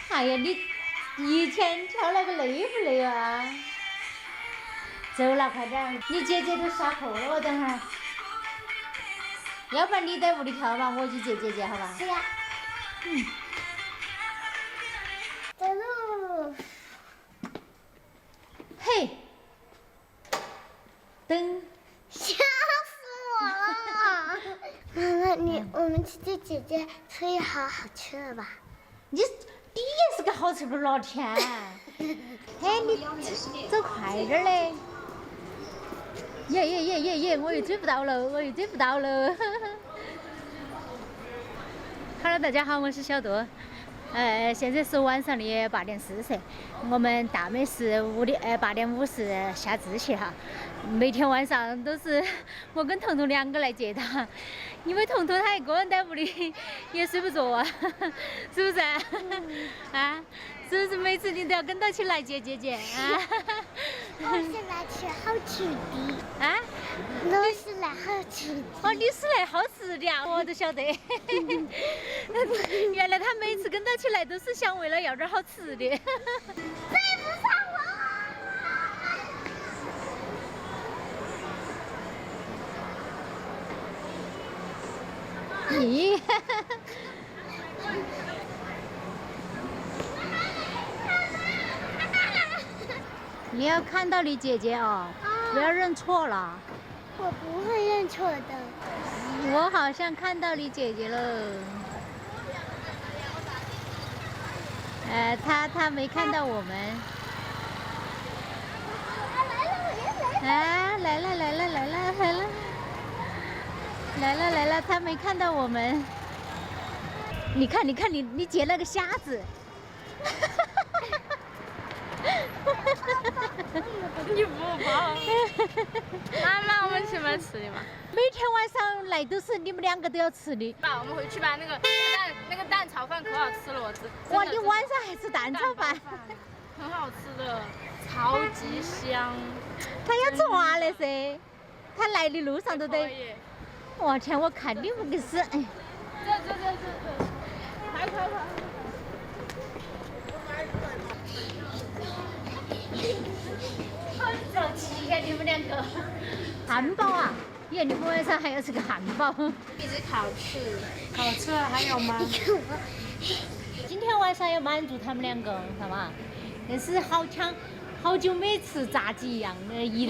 哎呀，你一天挑那个累不累啊？走了，快点儿！你姐姐都下课了，等会儿。要不然你在屋里跳吧，我去接姐姐，好吧？是呀。走路。嘿，噔！吓死我了！妈妈，我们去接姐姐吃一好好吃的吧。你也是个好吃不老天。嘿，你走快点儿嘞！耶！我又追不到了。Hello， 大家好，我是小杜。现在是晚上的8点40，我们大美是8点50下自习哈。每天晚上都是我跟彤彤2个来接他，因为彤彤他一个人在屋里也睡不着啊，是不是？啊，是不是每次你都要跟到起来接姐姐啊？我是来吃好吃的。啊？我是来好吃的。哦，你是来好吃的啊，我都晓得。原来他每次跟到起来都是想为了要点好吃的。追不上我。咦？你要看到你姐姐哦，不要认错了。我不会认错的。我好像看到你姐姐了。她没看到我们。啊，来了，她没看到我们。你看你捡那个虾子。你不跑。妈妈，我们去买吃的嘛。每天晚上来都是你们2个都要吃的。爸，我们回去把那个蛋炒饭可好吃了，哇，你晚上还吃蛋炒饭？很好吃的，超级香。他要抓了噻，他来的路上都得。我天，我看你们个是哎。这，快！好着急呀，你们2个。汉堡啊？耶，你们晚上还要吃个汉堡？一直烤翅。烤翅还有吗？今天晚上要满足他们2个，好吗？但是好久没吃炸鸡一样的，一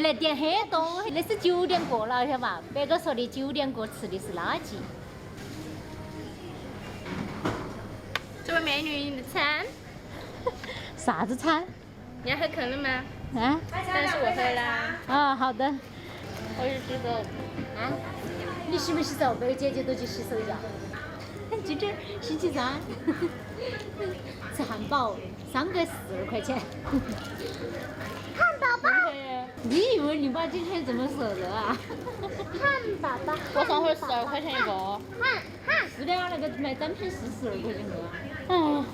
来点很多，那是9点过了，晓得吧？别个说的9点过吃的是垃圾。这位美女，你的餐？啥子餐？你要喝可乐吗？啊？但是我喝啦。啊，好的。我去洗手。啊？你洗没洗手？别个姐姐都去洗手一下。今天星期3，吃汉堡，3个42块钱。汉堡包。你以为你爸今天怎么舍得啊？汉堡包。我上回12块钱一个。是的啊，那个卖单品是12块钱个。哇！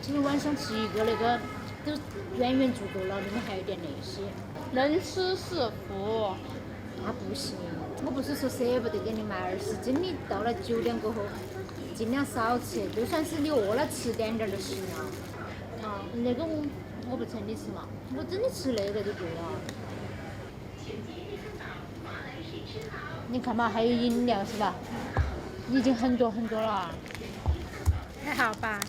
今天晚上吃一个那个都远足够了，你们还要点那些？能吃是福。那不行，我不是说舍不得给你买，而是真的到了9点过后，尽量少吃，就算是你饿了吃点就行了。啊，那个我不称你吃嘛，我真的吃那个就对了。你看嘛，还有饮料是吧？已经很多了。还好吧。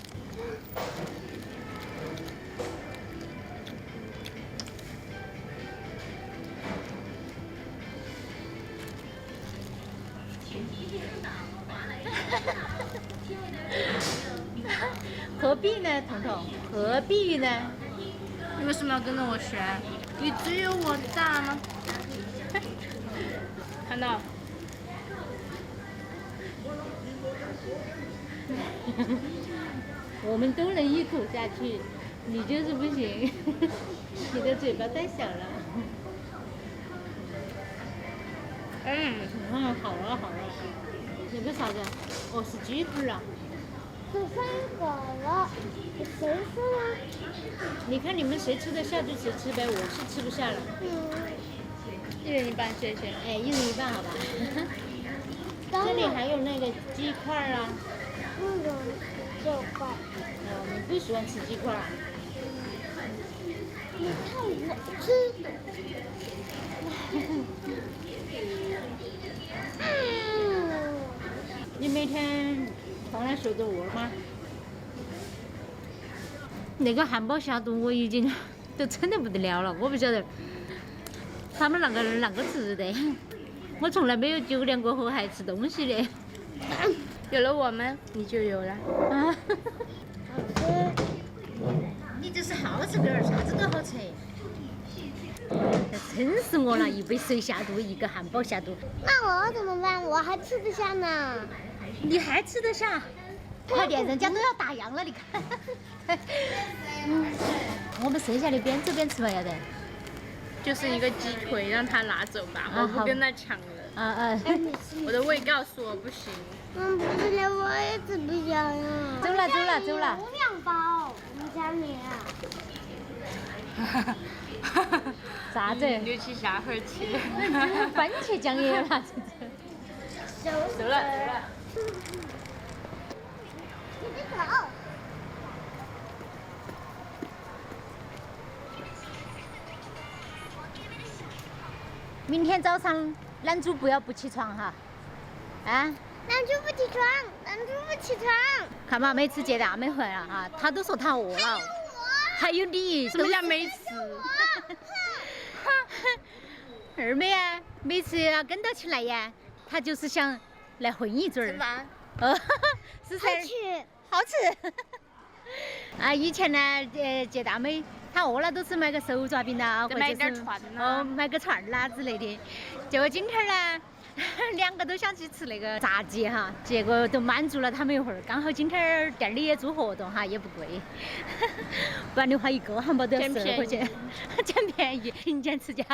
何必呢，彤彤？何必呢？你为什么要跟着我学？你只有我大吗？看到。我们都能一口下去，你就是不行。你的嘴巴太小了。好了。那个啥子？哦，是鸡腿啊。吃3个了，谁吃了？你看你们谁吃得下就谁吃呗，我是吃不下了。1人1半，谢谢。哎，1人1半，好吧。这里还有那个鸡块啊。不能吃这块。你不喜欢吃鸡块啊？你看我吃。你每天帮他收着窝吗？那个汉堡下肚我已经都撑得不得了了，我不晓得他们那个值得。我从来没有9点过后还吃东西的。有了我们，你就有了。啊！你就是好吃点儿，啥子都好吃。撑死我了！一杯水下肚，一个汉堡下肚。那我怎么办？我还吃得下呢。你还吃得下？快点，人家都要打烊了，你看。我们剩下的边走边吃吧，要得。就是一个鸡腿，让他拿走吧，啊我不跟他抢了。我的胃告诉我不行。不是的，我也吃不下呀。走了走了走了。有2包，你家里。啥子？留起下回吃。番茄酱也有了，走了走了。你别走。明天早上男主不要不起床哈，啊！男主不起床，男主不起床。看嘛，每次接大妹回来哈，他都说他饿了，还有你，什么叫没吃？二妹啊，每次要跟到起来呀，他就是想来混一嘴儿。是噻，好吃。啊，以前呢，接大妹，她饿了都是买个手抓饼啦，或者买是点串啦买个串儿啦之类的。结果今天呢，2个都想去吃那个炸鸡哈，结果都满足了他们一会儿。刚好今天店里也做活动哈，也不贵，不然的话一个汉堡都要12块钱，捡便宜，勤俭持家，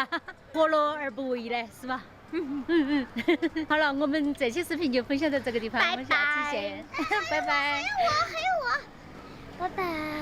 何乐而不为呢？是吧？好了，我们这期视频就分享到这个地方，我们下次见，拜拜。还有我，拜拜。